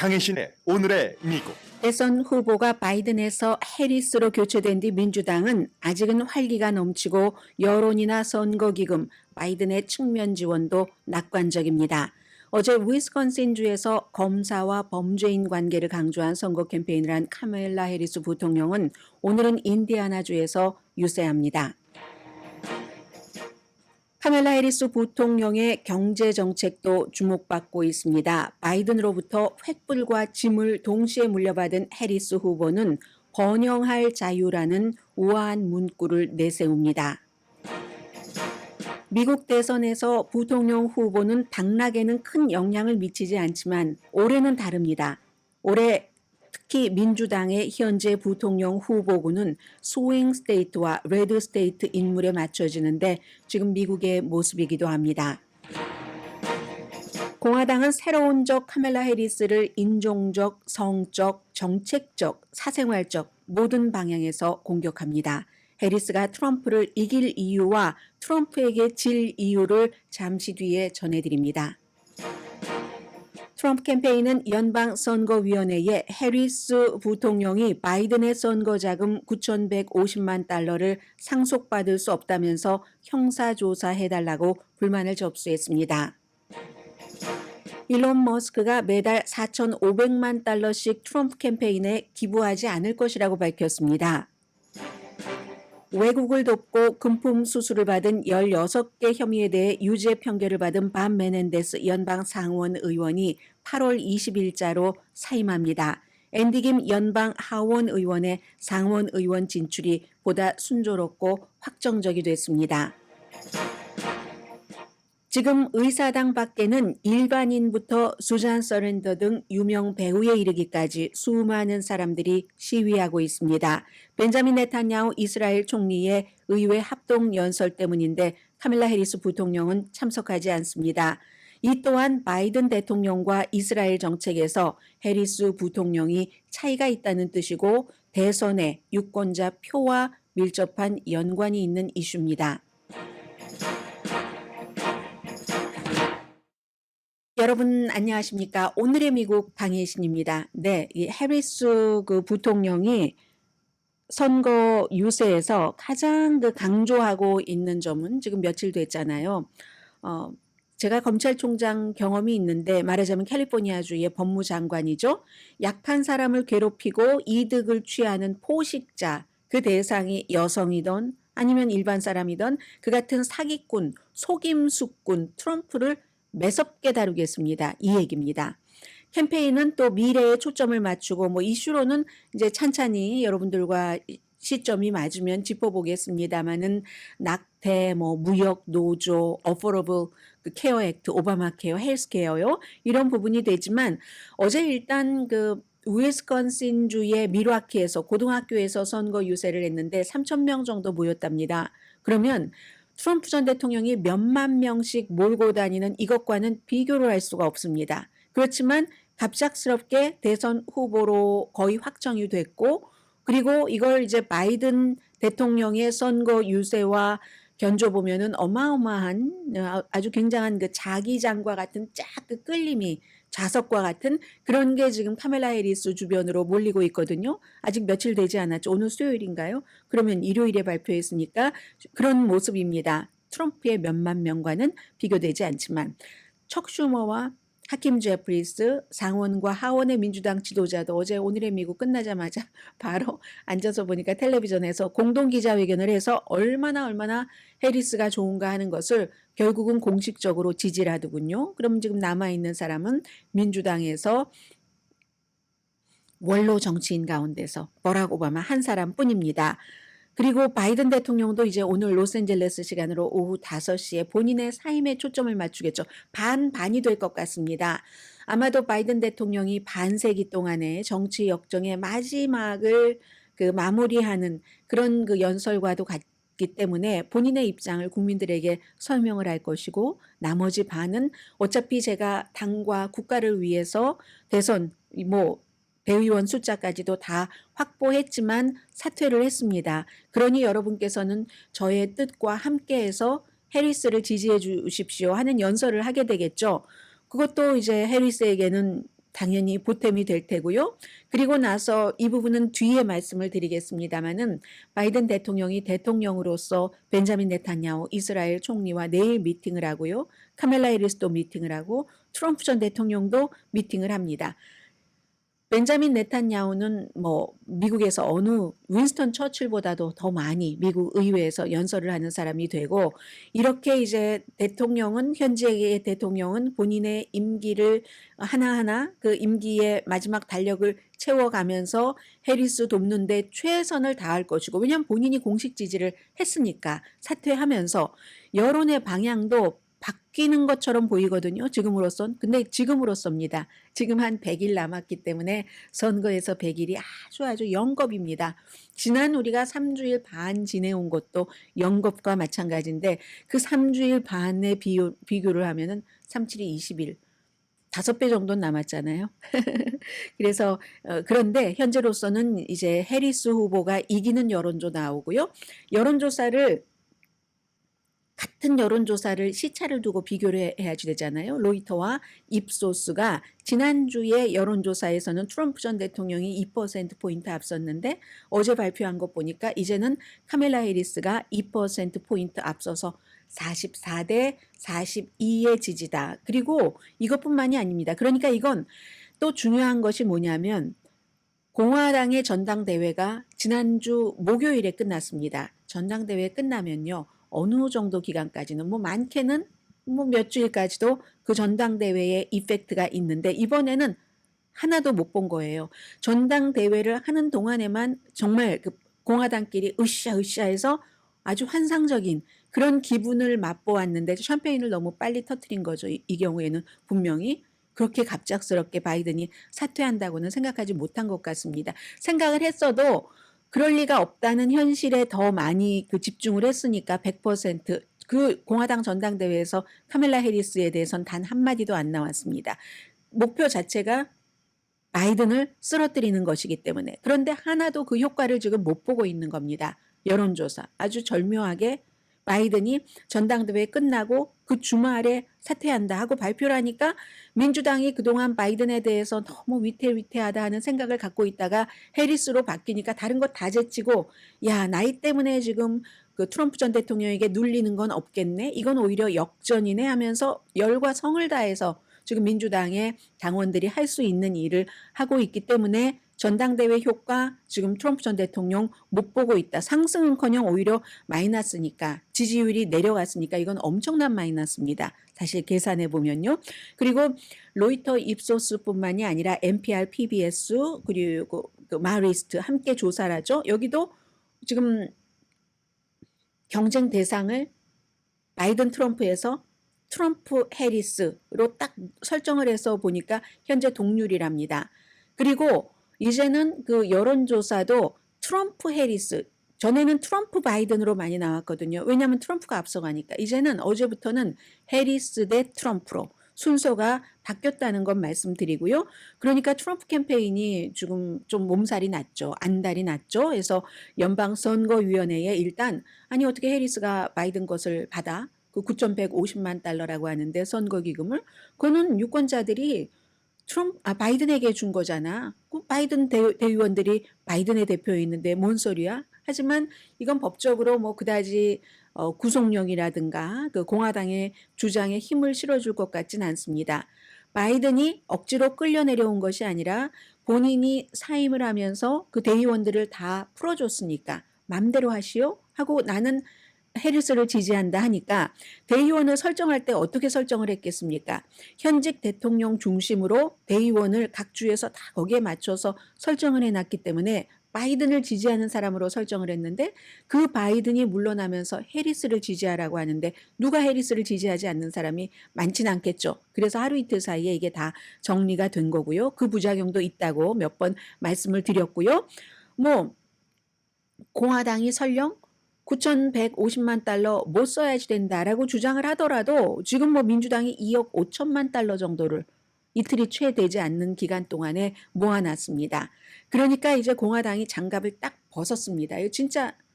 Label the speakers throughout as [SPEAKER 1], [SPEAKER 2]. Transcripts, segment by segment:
[SPEAKER 1] 강혜신의 오늘의 미국.
[SPEAKER 2] 대선 후보가 바이든에서 해리스로 교체된 뒤 민주당은 아직은 활기가 넘치고 여론이나 선거기금, 바이든의 측면 지원도 낙관적입니다. 어제 위스콘신주에서 검사와 범죄인 관계를 강조한 선거 캠페인을 한 카멜라 해리스 부통령은 오늘은 인디아나주에서 유세합니다. 카멜라 해리스 부통령의 경제 정책도 주목받고 있습니다. 바이든으로부터 횃불과 짐을 동시에 물려받은 해리스 후보는 번영할 자유라는 우아한 문구를 내세웁니다. 미국 대선에서 부통령 후보는 당락에는 큰 영향을 미치지 않지만 올해는 다릅니다. 올해 특히 민주당의 현재 부통령 후보군은 스윙 스테이트와 레드 스테이트 인물에 맞춰지는데 지금 미국의 모습이기도 합니다. 공화당은 새로운 적 카멜라 해리스를 인종적, 성적, 정책적, 사생활적 모든 방향에서 공격합니다. 해리스가 트럼프를 이길 이유와 트럼프에게 질 이유를 잠시 뒤에 전해드립니다. 트럼프 캠페인은 연방선거위원회에 해리스 부통령이 바이든의 선거자금 9,150만 달러를 상속받을 수 없다면서 형사조사해달라고 불만을 접수했습니다. 일론 머스크가 매달 4,500만 달러씩 트럼프 캠페인에 기부하지 않을 것이라고 밝혔습니다. 외국을 돕고 금품 수수를 받은 16개 혐의에 대해 유죄 판결을 받은 반 메넨데스 연방 상원 의원이 8월 20일자로 사임합니다. 앤디 김 연방 하원 의원의 상원 의원 진출이 보다 순조롭고 확정적이 됐습니다. 지금 의사당 밖에는 일반인부터 수잔 서렌더 등 유명 배우에 이르기까지 수많은 사람들이 시위하고 있습니다. 벤자민 네탄야후 이스라엘 총리의 의회 합동 연설 때문인데 카멜라 해리스 부통령은 참석하지 않습니다. 이 또한 바이든 대통령과 이스라엘 정책에서 해리스 부통령이 차이가 있다는 뜻이고 대선의 유권자 표와 밀접한 연관이 있는 이슈입니다. 여러분 안녕하십니까? 오늘의 미국 강혜신입니다. 네, 이 해리스 부통령이 선거 유세에서 가장 강조하고 있는 점은 지금 며칠 됐잖아요. 제가 검찰총장 경험이 있는데 말하자면 캘리포니아주의 법무장관이죠. 약한 사람을 괴롭히고 이득을 취하는 포식자, 그 대상이 여성이든 아니면 일반 사람이든 그 같은 사기꾼, 속임수꾼 트럼프를 매섭게 다루겠습니다. 이 얘기입니다. 캠페인은 또 미래에 초점을 맞추고 이슈로는 이제 찬찬히 여러분들과 시점이 맞으면 짚어보겠습니다만은 낙태, 무역, 노조, 어포러블 케어 액트, 오바마 케어, 헬스 케어요. 이런 부분이 되지만 어제 일단 위스콘신주의 밀워키에서 고등학교에서 선거 유세를 했는데 3,000명 정도 모였답니다. 그러면 트럼프 전 대통령이 몇만 명씩 몰고 다니는 이것과는 비교를 할 수가 없습니다. 그렇지만 갑작스럽게 대선 후보로 거의 확정이 됐고 그리고 이걸 이제 바이든 대통령의 선거 유세와 견줘보면은 어마어마한 아주 굉장한 자기장과 같은 끌림이 자석과 같은 그런 게 지금 카멜라 해리스 주변으로 몰리고 있거든요. 아직 며칠 되지 않았죠. 오늘 수요일인가요? 그러면 일요일에 발표했으니까 그런 모습입니다. 트럼프의 몇만 명과는 비교되지 않지만 척 슈머와 하킴 제프리스 상원과 하원의 민주당 지도자도 어제 오늘의 미국 끝나자마자 바로 앉아서 보니까 텔레비전에서 공동 기자회견을 해서 얼마나 해리스가 좋은가 하는 것을 결국은 공식적으로 지지를 하더군요. 그럼 지금 남아있는 사람은 민주당에서 원로 정치인 가운데서 버락 오바마 한 사람뿐입니다. 그리고 바이든 대통령도 이제 오늘 로스앤젤레스 시간으로 오후 5시에 본인의 사임에 초점을 맞추겠죠. 반반이 될 것 같습니다. 아마도 바이든 대통령이 반세기 동안의 정치 역정의 마지막을 마무리하는 그런 연설과도 같기 때문에 본인의 입장을 국민들에게 설명을 할 것이고 나머지 반은 어차피 제가 당과 국가를 위해서 대선 대의원 숫자까지도 다 확보했지만 사퇴를 했습니다. 그러니 여러분께서는 저의 뜻과 함께해서 해리스를 지지해 주십시오 하는 연설을 하게 되겠죠. 그것도 이제 해리스에게는 당연히 보탬이 될 테고요. 그리고 나서 이 부분은 뒤에 말씀을 드리겠습니다마는 바이든 대통령이 대통령으로서 벤자민 네탄야후 이스라엘 총리와 내일 미팅을 하고요. 카멜라 해리스도 미팅을 하고 트럼프 전 대통령도 미팅을 합니다. 벤자민 네탄야후는 뭐 미국에서 어느 윈스턴 처칠보다도 더 많이 미국 의회에서 연설을 하는 사람이 되고 이렇게 이제 현재의 대통령은 본인의 임기를 하나하나 그 임기의 마지막 달력을 채워가면서 해리스 돕는데 최선을 다할 것이고 왜냐하면 본인이 공식 지지를 했으니까 사퇴하면서 여론의 방향도 바뀌는 것처럼 보이거든요. 지금으로선. 근데 지금으로서입니다. 지금 한 100일 남았기 때문에 선거에서 100일이 아주 영겁입니다. 지난 우리가 3주일 반 지내온 것도 영겁과 마찬가지인데 그 3주일 반의 비교를 하면은 37이 20일. 5배 정도는 남았잖아요. 그래서 그런데 현재로서는 이제 해리스 후보가 이기는 여론조 나오고요. 같은 여론조사를 시차를 두고 비교를 해야지 되잖아요. 로이터와 입소스가 지난주에 여론조사에서는 트럼프 전 대통령이 2%포인트 앞섰는데 어제 발표한 것 보니까 이제는 카멜라 해리스가 2%포인트 앞서서 44대 42의 지지다. 그리고 이것뿐만이 아닙니다. 그러니까 이건 또 중요한 것이 뭐냐면 공화당의 전당대회가 지난주 목요일에 끝났습니다. 전당대회 끝나면요. 어느 정도 기간까지는 많게는 몇 주일까지도 그 전당대회에 이펙트가 있는데 이번에는 하나도 못 본 거예요. 전당대회를 하는 동안에만 정말 그 공화당끼리 으쌰으쌰해서 아주 환상적인 그런 기분을 맛보았는데 샴페인을 너무 빨리 터뜨린 거죠. 이 경우에는 분명히 그렇게 갑작스럽게 바이든이 사퇴한다고는 생각하지 못한 것 같습니다. 생각을 했어도 그럴 리가 없다는 현실에 더 많이 집중을 했으니까 100%그 공화당 전당대회에서 카멜라 해리스에 대해서는 단 한마디도 안 나왔습니다. 목표 자체가 바이든을 쓰러뜨리는 것이기 때문에. 그런데 하나도 그 효과를 지금 못 보고 있는 겁니다. 여론조사. 아주 절묘하게 바이든이 전당대회 끝나고 그 주말에 사퇴한다 하고 발표를 하니까 민주당이 그동안 바이든에 대해서 너무 위태위태하다 하는 생각을 갖고 있다가 해리스로 바뀌니까 다른 거 다 제치고 야 나이 때문에 지금 그 트럼프 전 대통령에게 눌리는 건 없겠네. 이건 오히려 역전이네 하면서 열과 성을 다해서 지금 민주당의 당원들이 할 수 있는 일을 하고 있기 때문에 전당대회 효과 지금 트럼프 전 대통령 못 보고 있다. 상승은커녕 오히려 마이너스니까 지지율이 내려갔으니까 이건 엄청난 마이너스입니다. 사실 계산해 보면요. 그리고 로이터 입소스뿐만이 아니라 NPR, PBS 그리고 그 마리스트 함께 조사를 하죠. 여기도 지금 경쟁 대상을 바이든 트럼프에서 트럼프 해리스로 딱 설정을 해서 보니까 현재 동률이랍니다. 그리고 이제는 그 여론조사도 트럼프 해리스, 전에는 트럼프 바이든으로 많이 나왔거든요. 왜냐하면 트럼프가 앞서가니까. 이제는 어제부터는 해리스 대 트럼프로 순서가 바뀌었다는 건 말씀드리고요. 그러니까 트럼프 캠페인이 지금 좀 몸살이 났죠. 안달이 났죠. 그래서 연방선거위원회에 일단 아니 어떻게 해리스가 바이든 것을 받아? 그 9,150만 달러라고 하는데 선거기금을 그거는 유권자들이 바이든에게 준 거잖아. 그 바이든 대의원들이 바이든의 대표에 있는데 뭔 소리야? 하지만 이건 법적으로 뭐 그다지 구속력이라든가 그 공화당의 주장에 힘을 실어줄 것 같진 않습니다. 바이든이 억지로 끌려 내려온 것이 아니라 본인이 사임을 하면서 그 대의원들을 다 풀어줬으니까 맘대로 하시오 하고 나는 해리스를 지지한다 하니까 대의원을 설정할 때 어떻게 설정을 했겠습니까? 현직 대통령 중심으로 대의원을 각 주에서 다 거기에 맞춰서 설정을 해놨기 때문에 바이든을 지지하는 사람으로 설정을 했는데 그 바이든이 물러나면서 해리스를 지지하라고 하는데 누가 해리스를 지지하지 않는 사람이 많진 않겠죠. 그래서 하루 이틀 사이에 이게 다 정리가 된 거고요. 그 부작용도 있다고 몇 번 말씀을 드렸고요. 공화당이 설령 9,150만 달러 못 써야지 된다라고 주장을 하더라도 지금 민주당이 2억 5천만 달러 정도를 이틀이 채 되지 않는 기간 동안에 모아놨습니다. 그러니까 이제 공화당이 장갑을 딱 벗었습니다.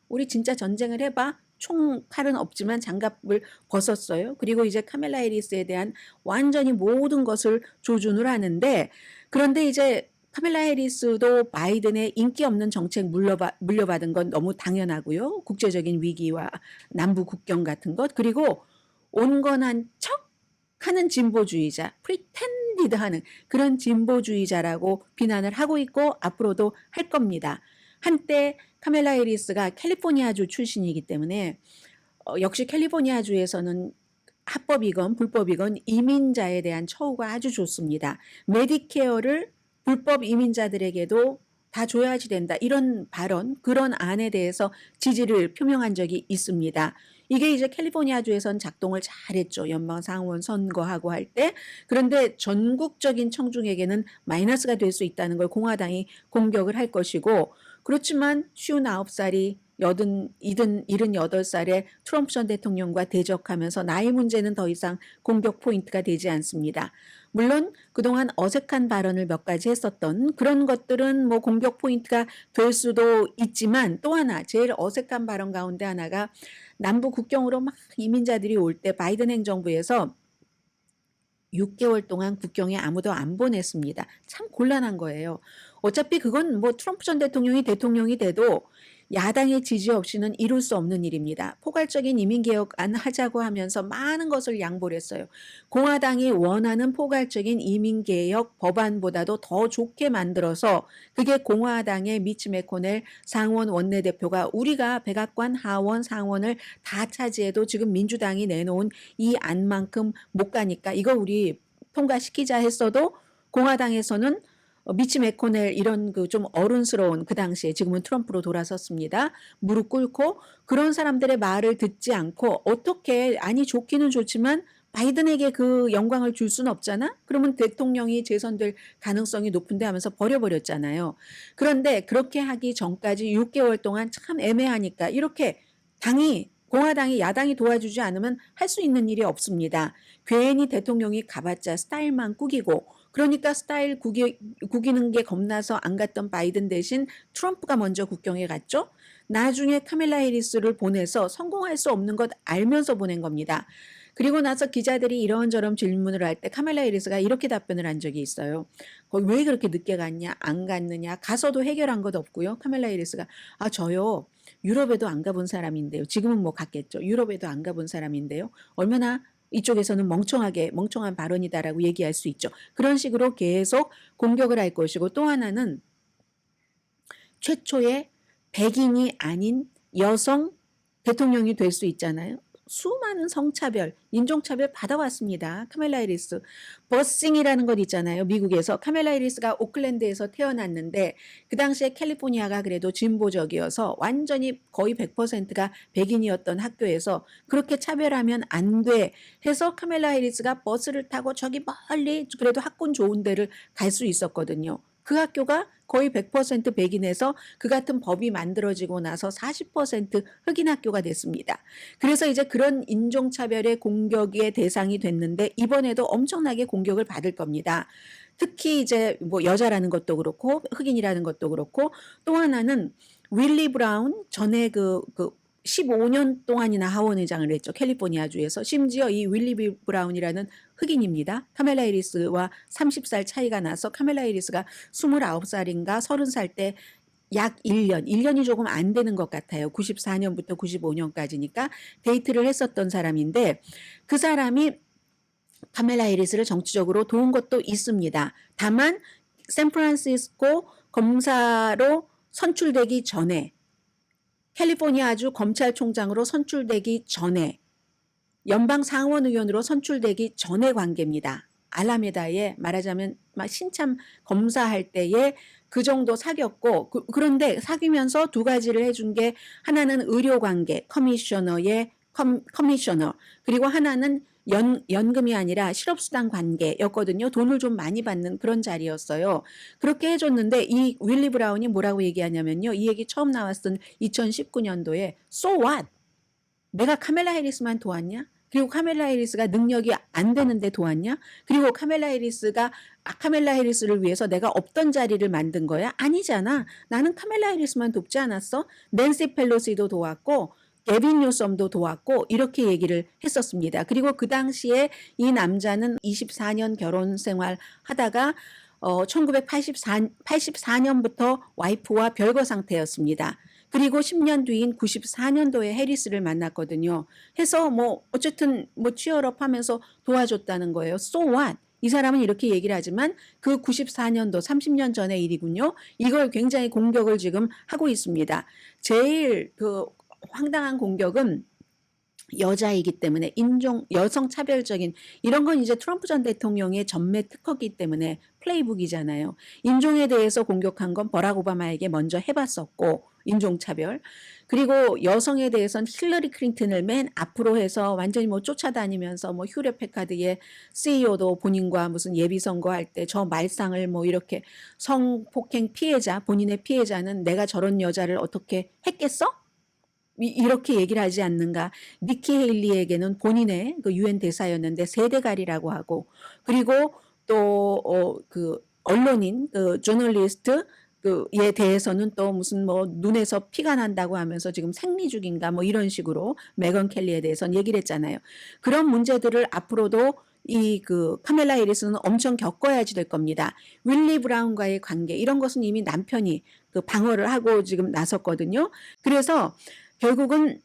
[SPEAKER 2] 우리 진짜 전쟁을 해봐. 총칼은 없지만 장갑을 벗었어요. 그리고 이제 카멜라 해리스에 대한 완전히 모든 것을 조준을 하는데 그런데 이제 카밀라 해리스도 바이든의 인기 없는 정책 물려받은 건 너무 당연하고요. 국제적인 위기와 남부 국경 같은 것, 그리고 온건한 척 하는 진보주의자, 프리텐디드 하는 그런 진보주의자라고 비난을 하고 있고 앞으로도 할 겁니다. 한때 카밀라 해리스가 캘리포니아주 출신이기 때문에 역시 캘리포니아주에서는 합법이건 불법이건 이민자에 대한 처우가 아주 좋습니다. 메디케어를 불법 이민자들에게도 다 줘야지 된다. 이런 발언, 그런 안에 대해서 지지를 표명한 적이 있습니다. 이게 이제 캘리포니아주에선 작동을 잘했죠. 연방 상원 선거하고 할 때. 그런데 전국적인 청중에게는 마이너스가 될 수 있다는 걸 공화당이 공격을 할 것이고, 그렇지만 59살이 78살에 트럼프 전 대통령과 대적하면서 나이 문제는 더 이상 공격 포인트가 되지 않습니다. 물론 그동안 어색한 발언을 몇 가지 했었던 그런 것들은 뭐 공격 포인트가 될 수도 있지만, 또 하나 제일 어색한 발언 가운데 하나가 남부 국경으로 막 이민자들이 올 때 바이든 행정부에서 6개월 동안 국경에 아무도 안 보냈습니다. 참 곤란한 거예요. 어차피 그건 뭐 트럼프 전 대통령이 돼도 야당의 지지 없이는 이룰 수 없는 일입니다. 포괄적인 이민개혁안 하자고 하면서 많은 것을 양보를 했어요. 공화당이 원하는 포괄적인 이민개혁 법안보다도 더 좋게 만들어서, 그게 공화당의 미치 매코넬 상원 원내대표가 우리가 백악관, 하원, 상원을 다 차지해도 지금 민주당이 내놓은 이 안만큼 못 가니까 이거 우리 통과시키자 했어도, 공화당에서는 미치 매코넬 이런 그 좀 어른스러운, 그 당시에 지금은 트럼프로 돌아섰습니다. 무릎 꿇고 그런 사람들의 말을 듣지 않고, 어떻게 아니 좋기는 좋지만 바이든에게 그 영광을 줄 수는 없잖아. 그러면 대통령이 재선될 가능성이 높은데 하면서 버려버렸잖아요. 그런데 그렇게 하기 전까지 6개월 동안 참 애매하니까 이렇게 공화당이 야당이 도와주지 않으면 할 수 있는 일이 없습니다. 괜히 대통령이 가봤자 스타일만 꾸기고, 그러니까 스타일 구기는 게 겁나서 안 갔던 바이든 대신 트럼프가 먼저 국경에 갔죠. 나중에 카밀라 해리스를 보내서 성공할 수 없는 것 알면서 보낸 겁니다. 그리고 나서 기자들이 이런저런 질문을 할 때 카밀라 해리스가 이렇게 답변을 한 적이 있어요. 거기 왜 그렇게 늦게 갔냐, 안 갔느냐, 가서도 해결한 것 없고요. 카밀라 해리스가 저요 유럽에도 안 가본 사람인데요. 지금은 뭐 갔겠죠. 유럽에도 안 가본 사람인데요. 얼마나 이쪽에서는 멍청한 발언이다라고 얘기할 수 있죠. 그런 식으로 계속 공격을 할 것이고, 또 하나는 최초의 백인이 아닌 여성 대통령이 될 수 있잖아요. 수많은 성차별, 인종차별 받아왔습니다. 카밀라 해리스. 버싱이라는 것 있잖아요. 미국에서. 카밀라 해리스가 오클랜드에서 태어났는데 그 당시에 캘리포니아가 그래도 진보적이어서 완전히 거의 100%가 백인이었던 학교에서 그렇게 차별하면 안 돼 해서 카밀라 해리스가 버스를 타고 저기 멀리 그래도 학군 좋은 데를 갈 수 있었거든요. 그 학교가 거의 100% 백인에서 그 같은 법이 만들어지고 나서 40% 흑인 학교가 됐습니다. 그래서 이제 그런 인종차별의 공격의 대상이 됐는데 이번에도 엄청나게 공격을 받을 겁니다. 특히 이제 뭐 여자라는 것도 그렇고 흑인이라는 것도 그렇고, 또 하나는 윌리 브라운 전에 그 15년 동안이나 하원의장을 했죠. 캘리포니아주에서. 심지어 이 윌리 브라운이라는 흑인입니다. 카밀라 해리스와 30살 차이가 나서 카밀라 해리스가 29살인가 30살 때 약 1년이 조금 안 되는 것 같아요. 94년부터 95년까지니까 데이트를 했었던 사람인데, 그 사람이 카밀라 해리스를 정치적으로 도운 것도 있습니다. 다만 샌프란시스코 검사로 선출되기 전에, 캘리포니아주 검찰총장으로 선출되기 전에, 연방 상원의원으로 선출되기 전의 관계입니다. 알라메다에 말하자면 신참 검사할 때에 그 정도 사귀었고, 그런데 사귀면서 두 가지를 해준 게, 하나는 의료 관계, 커미셔너, 그리고 하나는 연금이 아니라 실업수당 관계였거든요. 돈을 좀 많이 받는 그런 자리였어요. 그렇게 해줬는데 이 윌리 브라운이 뭐라고 얘기하냐면요. 이 얘기 처음 나왔던 2019년도에 So what? 내가 카밀라 해리스만 도왔냐? 그리고 카밀라 해리스가 능력이 안 되는데 도왔냐? 그리고 카밀라 해리스를 위해서 내가 없던 자리를 만든 거야? 아니잖아. 나는 카밀라 해리스만 돕지 않았어? 낸시 펠로시도 도왔고 게빈 뉴섬도 도왔고, 이렇게 얘기를 했었습니다. 그리고 그 당시에 이 남자는 24년 결혼 생활 하다가 1984년부터 와이프와 별거 상태였습니다. 그리고 10년 뒤인 94년도에 해리스를 만났거든요. 해서 뭐 어쨌든 뭐 취업업 하면서 도와줬다는 거예요. So what? 이 사람은 이렇게 얘기를 하지만 그 94년도 30년 전의 일이군요. 이걸 굉장히 공격을 지금 하고 있습니다. 제일 그 황당한 공격은 여자이기 때문에 여성 차별적인 이런 건 이제 트럼프 전 대통령의 전매 특허기 때문에 플레이북이잖아요. 인종에 대해서 공격한 건 버락 오바마에게 먼저 해봤었고 인종차별. 그리고 여성에 대해서는 힐러리 클린턴을 맨 앞으로 해서 완전히 뭐 쫓아다니면서 뭐 휴렛 패카드의 CEO도 본인과 무슨 예비선거할 때 저 말상을 뭐 이렇게 성폭행 피해자, 본인의 피해자는 내가 저런 여자를 어떻게 했겠어? 이렇게 얘기를 하지 않는가. 니키 헤일리에게는 본인의 그 유엔 대사였는데 세대갈이라고 하고 그리고 또 그 언론인 그 저널리스트 그에 대해서는 또 무슨 뭐 눈에서 피가 난다고 하면서 지금 생리죽인가 뭐 이런 식으로 메건 켈리에 대해서는 얘기를 했잖아요. 그런 문제들을 앞으로도 이 그 카멜라 해리스는 엄청 겪어야지 될 겁니다. 윌리 브라운과의 관계 이런 것은 이미 남편이 그 방어를 하고 지금 나섰거든요. 그래서 결국은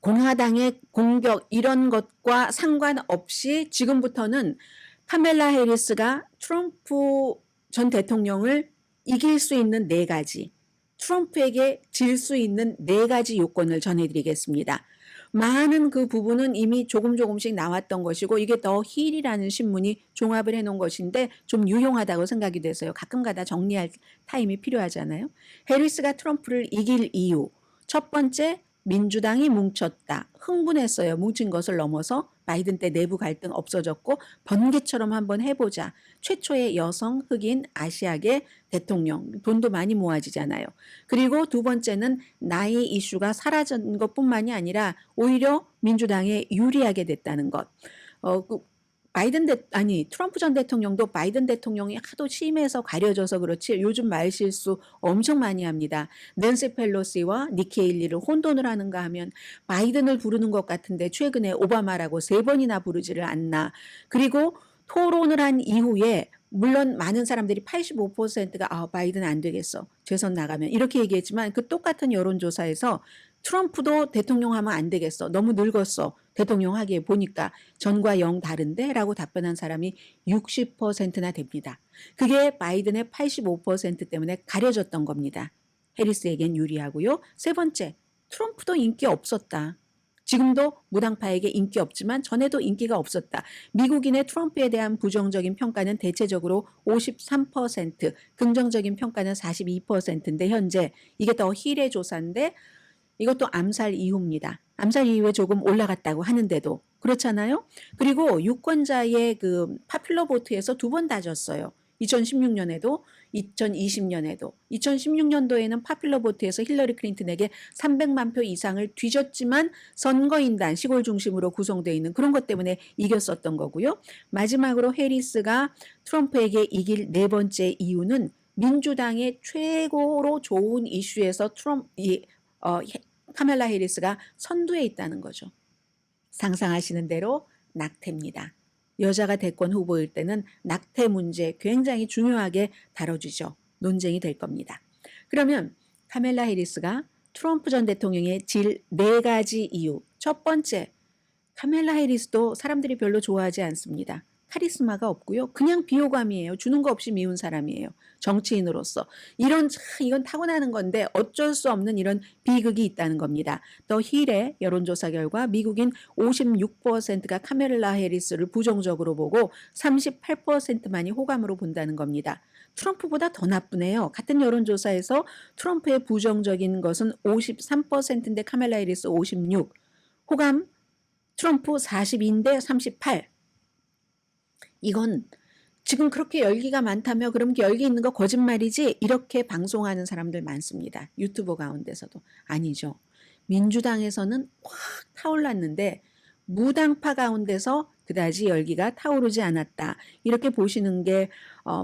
[SPEAKER 2] 공화당의 공격 이런 것과 상관없이 지금부터는 카멜라 해리스가 트럼프 전 대통령을 이길 수 있는 4가지, 트럼프에게 질 수 있는 4가지 요건을 전해드리겠습니다. 많은 그 부분은 이미 조금씩 나왔던 것이고 이게 더 힐이라는 신문이 종합을 해놓은 것인데 좀 유용하다고 생각이 돼서요. 가끔가다 정리할 타임이 필요하잖아요. 해리스가 트럼프를 이길 이유. 첫 번째, 민주당이 뭉쳤다. 흥분했어요. 뭉친 것을 넘어서 바이든 때 내부 갈등 없어졌고 번개처럼 한번 해보자. 최초의 여성, 흑인, 아시아계 대통령. 돈도 많이 모아지잖아요. 그리고 두 번째는 나이 이슈가 사라진 것뿐만이 아니라 오히려 민주당에 유리하게 됐다는 것. 트럼프 전 대통령도 바이든 대통령이 하도 심해서 가려져서 그렇지 요즘 말실수 엄청 많이 합니다. 낸시 펠로시와 니키 헤일리를 혼돈을 하는가 하면 바이든을 부르는 것 같은데 최근에 오바마라고 3번이나 부르지를 않나. 그리고 토론을 한 이후에 물론 많은 사람들이 85%가 바이든 안 되겠어. 재선 나가면 이렇게 얘기했지만 그 똑같은 여론조사에서 트럼프도 대통령 하면 안 되겠어. 너무 늙었어. 대통령 하기에 보니까 전과 영 다른데? 라고 답변한 사람이 60%나 됩니다. 그게 바이든의 85% 때문에 가려졌던 겁니다. 해리스에겐 유리하고요. 세 번째, 트럼프도 인기 없었다. 지금도 무당파에게 인기 없지만 전에도 인기가 없었다. 미국인의 트럼프에 대한 부정적인 평가는 대체적으로 53%, 긍정적인 평가는 42%인데 현재 이게 더 힐의 조사인데 이것도 암살 이후입니다. 암살 이후에 조금 올라갔다고 하는데도 그렇잖아요. 그리고 유권자의 그 파퓰러 보트에서 2번 다졌어요. 2016년에도 2020년에도 2016년도에는 파퓰러 보트에서 힐러리 클린턴에게 300만 표 이상을 뒤졌지만 선거인단 시골 중심으로 구성되어 있는 그런 것 때문에 이겼었던 거고요. 마지막으로 해리스가 트럼프에게 이길 4번째 이유는 민주당의 최고로 좋은 이슈에서 카멜라 해리스가 선두에 있다는 거죠. 상상하시는 대로 낙태입니다. 여자가 대권 후보일 때는 낙태 문제 굉장히 중요하게 다뤄지죠. 논쟁이 될 겁니다. 그러면 카멜라 해리스가 트럼프 전 대통령의 질 4가지 이유. 첫 번째, 카멜라 해리스도 사람들이 별로 좋아하지 않습니다. 카리스마가 없고요. 그냥 비호감이에요. 주는 거 없이 미운 사람이에요. 정치인으로서. 이건 타고나는 건데 어쩔 수 없는 이런 비극이 있다는 겁니다. 더 힐의 여론조사 결과 미국인 56%가 카멜라 해리스를 부정적으로 보고 38%만이 호감으로 본다는 겁니다. 트럼프보다 더 나쁘네요. 같은 여론조사에서 트럼프의 부정적인 것은 53%인데 카멜라 해리스 56. 호감 트럼프 42인데 38. 이건 지금 그렇게 열기가 많다며 그럼 열기 있는 거 거짓말이지? 이렇게 방송하는 사람들 많습니다. 유튜버 가운데서도. 아니죠. 민주당에서는 확 타올랐는데 무당파 가운데서 그다지 열기가 타오르지 않았다. 이렇게 보시는 게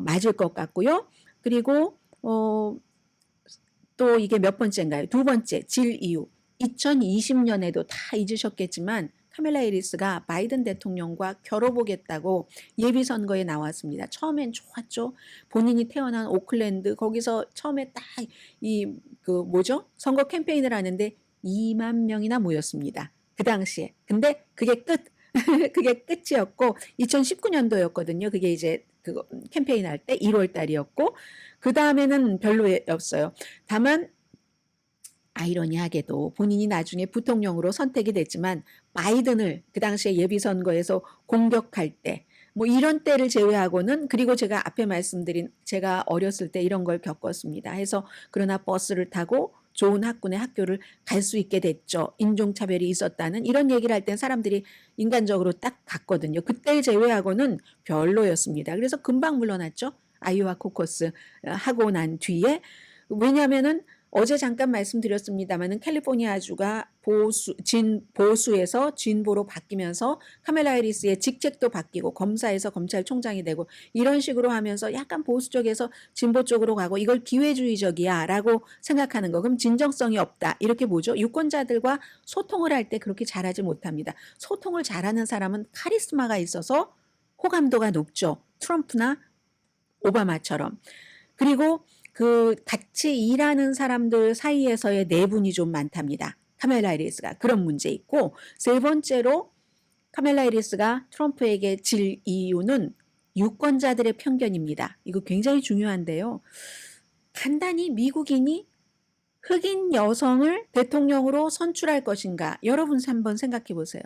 [SPEAKER 2] 맞을 것 같고요. 그리고 또 이게 몇 번째인가요? 2번째, 질 이유. 2020년에도 다 잊으셨겠지만 카멜라 해리스가 바이든 대통령과 겨뤄보겠다고 예비선거에 나왔습니다. 처음엔 좋았죠. 본인이 태어난 오클랜드 거기서 처음에 딱 선거 캠페인을 하는데 2만 명이나 모였습니다. 그 당시에. 근데 그게 그게 끝이었고 2019년도였거든요. 그게 이제 그 캠페인 할 때 1월 달이었고 그 다음에는 별로였어요. 다만 아이러니하게도 본인이 나중에 부통령으로 선택이 됐지만 바이든을 그 당시에 예비선거에서 공격할 때 뭐 이런 때를 제외하고는 그리고 제가 앞에 말씀드린 제가 어렸을 때 이런 걸 겪었습니다. 해서 그러나 버스를 타고 좋은 학군의 학교를 갈 수 있게 됐죠. 인종차별이 있었다는 이런 얘기를 할 땐 사람들이 인간적으로 딱 갔거든요. 그때 제외하고는 별로였습니다. 그래서 금방 물러났죠. 아이오와 코커스 하고 난 뒤에 왜냐하면은 어제 잠깐 말씀드렸습니다마는 캘리포니아주가 보수에서 진보로 바뀌면서 카멜라 해리스의 직책도 바뀌고 검사에서 검찰총장이 되고 이런 식으로 하면서 약간 보수 쪽에서 진보 쪽으로 가고 이걸 기회주의적이야 라고 생각하는 거. 그럼 진정성이 없다. 이렇게 보죠. 유권자들과 소통을 할 때 그렇게 잘하지 못합니다. 소통을 잘하는 사람은 카리스마가 있어서 호감도가 높죠. 트럼프나 오바마처럼. 그리고 그 같이 일하는 사람들 사이에서의 내분이 좀 많답니다. 카멜라 해리스가 그런 문제 있고 세 번째로 카멜라 해리스가 트럼프에게 질 이유는 유권자들의 편견입니다. 이거 굉장히 중요한데요. 간단히 미국인이 흑인 여성을 대통령으로 선출할 것인가? 여러분 한번 생각해 보세요.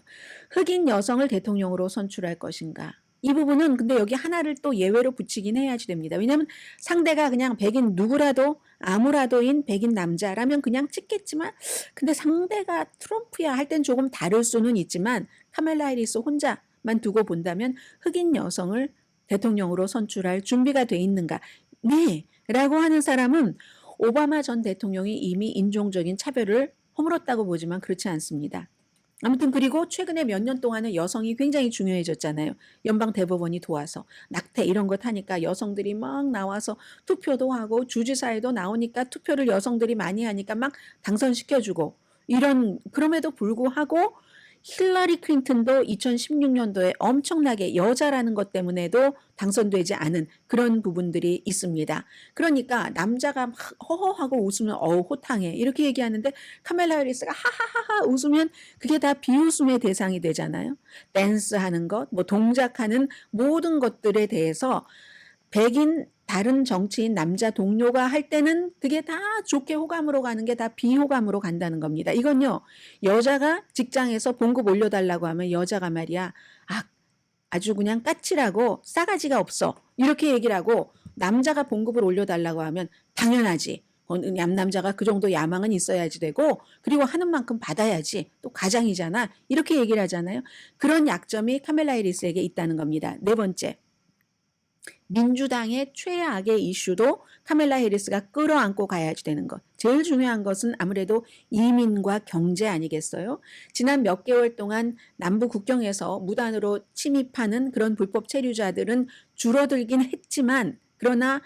[SPEAKER 2] 흑인 여성을 대통령으로 선출할 것인가? 이 부분은 근데 여기 하나를 또 예외로 붙이긴 해야지 됩니다. 왜냐하면 상대가 그냥 백인 누구라도 아무라도인 백인 남자라면 그냥 찍겠지만 근데 상대가 트럼프야 할 땐 조금 다를 수는 있지만 카멜라 해리스 혼자만 두고 본다면 흑인 여성을 대통령으로 선출할 준비가 돼 있는가? 네. 라고 하는 사람은 오바마 전 대통령이 이미 인종적인 차별을 허물었다고 보지만 그렇지 않습니다. 아무튼 그리고 최근에 몇 년 동안은 여성이 굉장히 중요해졌잖아요. 연방 대법원이 도와서 낙태 이런 것 하니까 여성들이 막 나와서 투표도 하고 주지사에도 나오니까 투표를 여성들이 많이 하니까 막 당선시켜주고 이런 그럼에도 불구하고 힐러리 클린턴도 2016년도에 엄청나게 여자라는 것 때문에도 당선되지 않은 그런 부분들이 있습니다. 그러니까 남자가 막 허허하고 웃으면 호탕해 이렇게 얘기하는데 카멜라 해리스가 하하하하 웃으면 그게 다 비웃음의 대상이 되잖아요. 댄스하는 것, 뭐 동작하는 모든 것들에 대해서 백인 다른 정치인 남자 동료가 할 때는 그게 다 좋게 호감으로 가는 게 다 비호감으로 간다는 겁니다. 이건요. 여자가 직장에서 봉급 올려달라고 하면 여자가 말이야. 아주 그냥 까칠하고 싸가지가 없어. 이렇게 얘기를 하고 남자가 봉급을 올려달라고 하면 당연하지. 남자가 그 정도 야망은 있어야지 되고 그리고 하는 만큼 받아야지. 또 가장이잖아. 이렇게 얘기를 하잖아요. 그런 약점이 카멜라 해리스에게 있다는 겁니다. 네 번째. 민주당의 최악의 이슈도 카멜라 해리스가 끌어안고 가야지 되는 것. 제일 중요한 것은 아무래도 이민과 경제 아니겠어요? 지난 몇 개월 동안 남부 국경에서 무단으로 침입하는 그런 불법 체류자들은 줄어들긴 했지만 그러나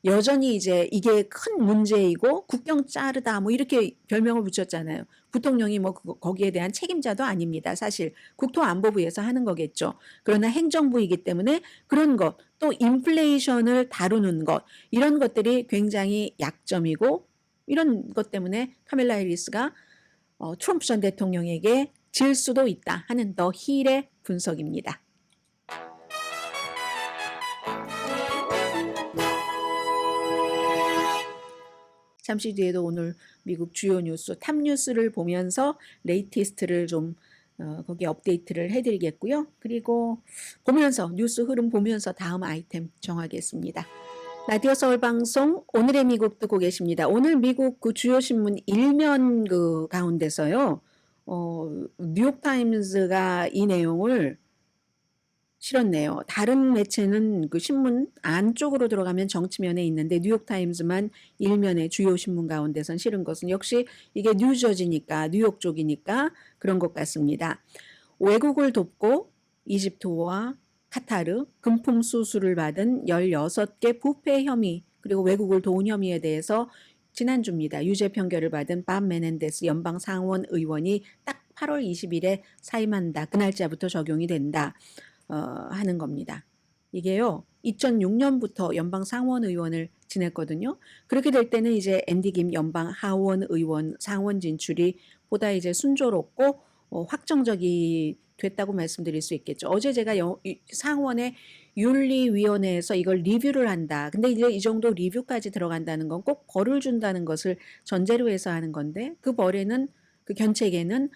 [SPEAKER 2] 여전히 이제 이게 큰 문제이고 국경 자르다 뭐 이렇게 별명을 붙였잖아요. 부통령이 뭐 거기에 대한 책임자도 아닙니다. 사실 국토안보부에서 하는 거겠죠. 그러나 행정부이기 때문에 그런 것, 또 인플레이션을 다루는 것 이런 것들이 굉장히 약점이고 이런 것 때문에 카멜라 해리스가 트럼프 전 대통령에게 질 수도 있다 하는 더 힐의 분석입니다. 잠시 뒤에도 오늘 미국 주요 뉴스, 탑뉴스를 보면서 레이티스트를 좀 거기 업데이트를 해드리겠고요. 그리고 보면서 뉴스 흐름 보면서 다음 아이템 정하겠습니다. 라디오 서울 방송 오늘의 미국 듣고 계십니다. 오늘 미국 그 주요 신문 일면 그 가운데서요. 뉴욕타임즈가 이 내용을 실었네요. 다른 매체는 그 신문 안쪽으로 들어가면 정치면에 있는데 뉴욕타임즈만 일면의 주요 신문 가운데선 실은 것은 역시 이게 뉴저지니까 뉴욕 쪽이니까 그런 것 같습니다. 외국을 돕고 이집트와 카타르 금품 수수를 받은 16개 부패 혐의 그리고 외국을 도운 혐의에 대해서 지난주입니다. 유죄 판결을 받은 밥 메넨데스 연방 상원 의원이 딱 8월 20일에 사임한다. 그 날짜부터 적용이 된다. 하는 겁니다. 이게요. 2006년부터 연방 상원 의원을 지냈거든요. 그렇게 될 때는 이제 앤디 김 연방 하원 의원 상원 진출이 보다 이제 순조롭고 확정적이 됐다고 말씀드릴 수 있겠죠. 어제 제가 상원의 윤리위원회에서 이걸 리뷰를 한다. 근데 이제 이 정도 리뷰까지 들어간다는 건 꼭 벌을 준다는 것을 전제로 해서 하는 건데 그 벌에는 그 견책에는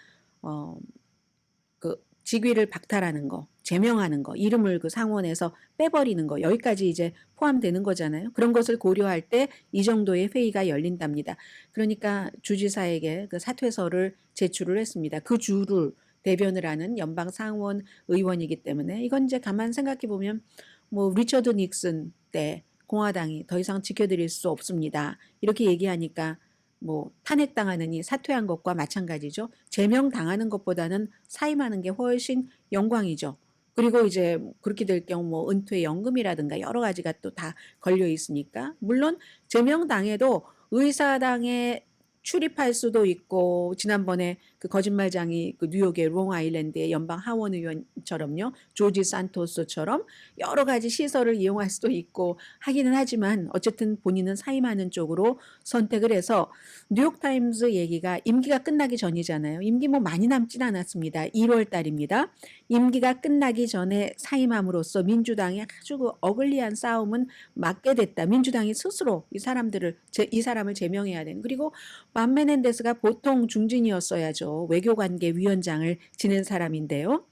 [SPEAKER 2] 그 직위를 박탈하는 거, 제명하는 거, 이름을 그 상원에서 빼버리는 거 여기까지 이제 포함되는 거잖아요. 그런 것을 고려할 때 이 정도의 회의가 열린답니다. 그러니까 주지사에게 그 사퇴서를 제출을 했습니다. 그 주를 대변을 하는 연방 상원 의원이기 때문에 이건 이제 가만 생각해 보면 뭐 리처드 닉슨 때 공화당이 더 이상 지켜드릴 수 없습니다. 이렇게 얘기하니까 뭐 탄핵당하느니 사퇴한 것과 마찬가지죠. 제명당하는 것보다는 사임하는 게 훨씬 영광이죠. 그리고 이제 그렇게 될 경우 뭐 은퇴 연금이라든가 여러 가지가 또 다 걸려 있으니까 물론 제명당해도 의사당에 출입할 수도 있고 지난번에 그 거짓말장이 그 뉴욕의 롱아일랜드의 연방 하원 의원처럼요. 조지 산토스처럼 여러 가지 시설을 이용할 수도 있고 하기는 하지만 어쨌든 본인은 사임하는 쪽으로 선택을 해서 뉴욕타임즈 얘기가 임기가 끝나기 전이잖아요. 임기 뭐 많이 남진 않았습니다. 1월 달입니다. 임기가 끝나기 전에 사임함으로써 민주당의 아주 그 어글리한 싸움은 막게 됐다. 민주당이 스스로 이 사람을 제명해야 되는. 그리고 맘 메넨데스가 보통 중진이었어야죠. 외교관계위원장을 지낸 사람인데요.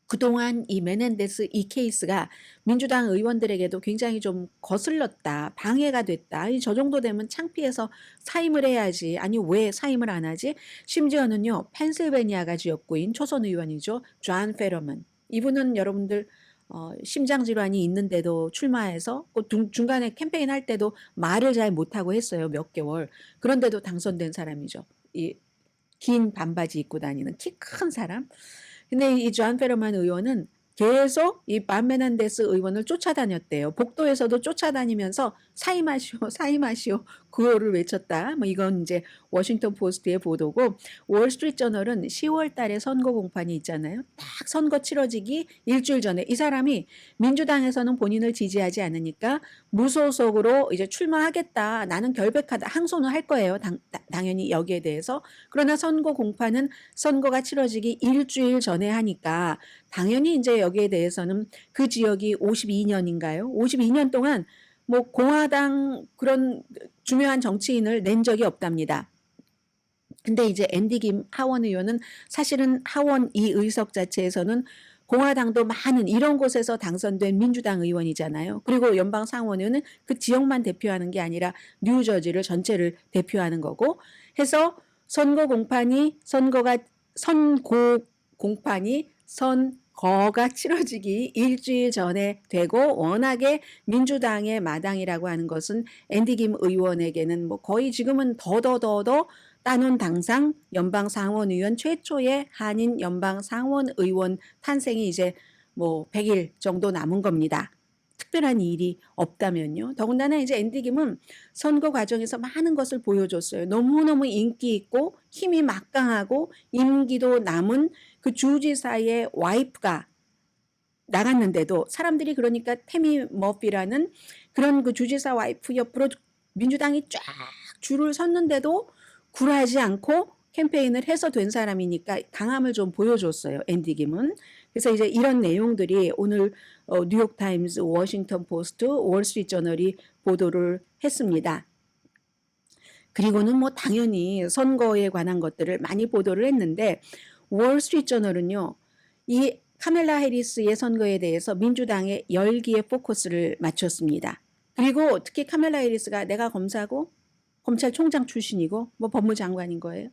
[SPEAKER 2] 그동안 이 메넨데스 이 케이스가 민주당 의원들에게도 굉장히 좀 거슬렀다. 방해가 됐다. 저 정도 되면 창피해서 사임을 해야지. 아니 왜 사임을 안 하지? 심지어는요. 펜실베니아가 지역구인 초선 의원이죠. 존 페러먼. 이분은 여러분들 심장질환이 있는데도 출마해서 중간에 캠페인 할 때도 말을 잘 못하고 했어요. 몇 개월. 그런데도 당선된 사람이죠. 이 긴 반바지 입고 다니는 키 큰 사람. 근데 이 존 페러만 의원은 계속 이 맘 메넨데스 의원을 쫓아다녔대요. 복도에서도 쫓아다니면서 사임하시오, 사임하시오 구호를 외쳤다. 뭐 이건 이제 워싱턴 포스트의 보도고 월스트리트 저널은 10월 달에 선거 공판이 있잖아요. 딱 선거 치러지기 일주일 전에 이 사람이 민주당에서는 본인을 지지하지 않으니까 무소속으로 이제 출마하겠다. 나는 결백하다. 항소는 할 거예요. 당연히 여기에 대해서. 그러나 선거 공판은 선거가 치러지기 일주일 전에 하니까 당연히 이제 여기에 대해서는 그 지역이 52년인가요? 52년 동안 뭐 공화당 그런 중요한 정치인을 낸 적이 없답니다. 근데 이제 앤디 김 하원 의원은 사실은 하원 이 의석 자체에서는 공화당도 많은 이런 곳에서 당선된 민주당 의원이잖아요. 그리고 연방 상원의원은 그 지역만 대표하는 게 아니라 뉴저지를 전체를 대표하는 거고 해서 선거가 치러지기 일주일 전에 되고 워낙에 민주당의 마당이라고 하는 것은 앤디 김 의원에게는 뭐 거의 지금은 더더 따놓은 당상 연방 상원 의원 최초의 한인 연방 상원 의원 탄생이 이제 뭐 100일 정도 남은 겁니다. 특별한 일이 없다면요. 더군다나 이제 앤디 김은 선거 과정에서 많은 것을 보여줬어요. 너무너무 인기 있고 힘이 막강하고 임기도 남은 그 주지사의 와이프가 나갔는데도 사람들이 그러니까 태미 머피라는 그런 그 주지사 와이프 옆으로 민주당이 쫙 줄을 섰는데도 굴하지 않고 캠페인을 해서 된 사람이니까 강함을 좀 보여줬어요. 앤디 김은. 그래서 이제 이런 내용들이 오늘 뉴욕타임즈, 워싱턴 포스트, 월스트리트 저널이 보도를 했습니다. 그리고는 뭐 당연히 선거에 관한 것들을 많이 보도를 했는데 월스트리트 저널은요. 이 카멜라 해리스의 선거에 대해서 민주당의 열기에 포커스를 맞췄습니다. 그리고 특히 카멜라 해리스가 내가 검사고 검찰총장 출신이고 뭐 법무장관인 거예요.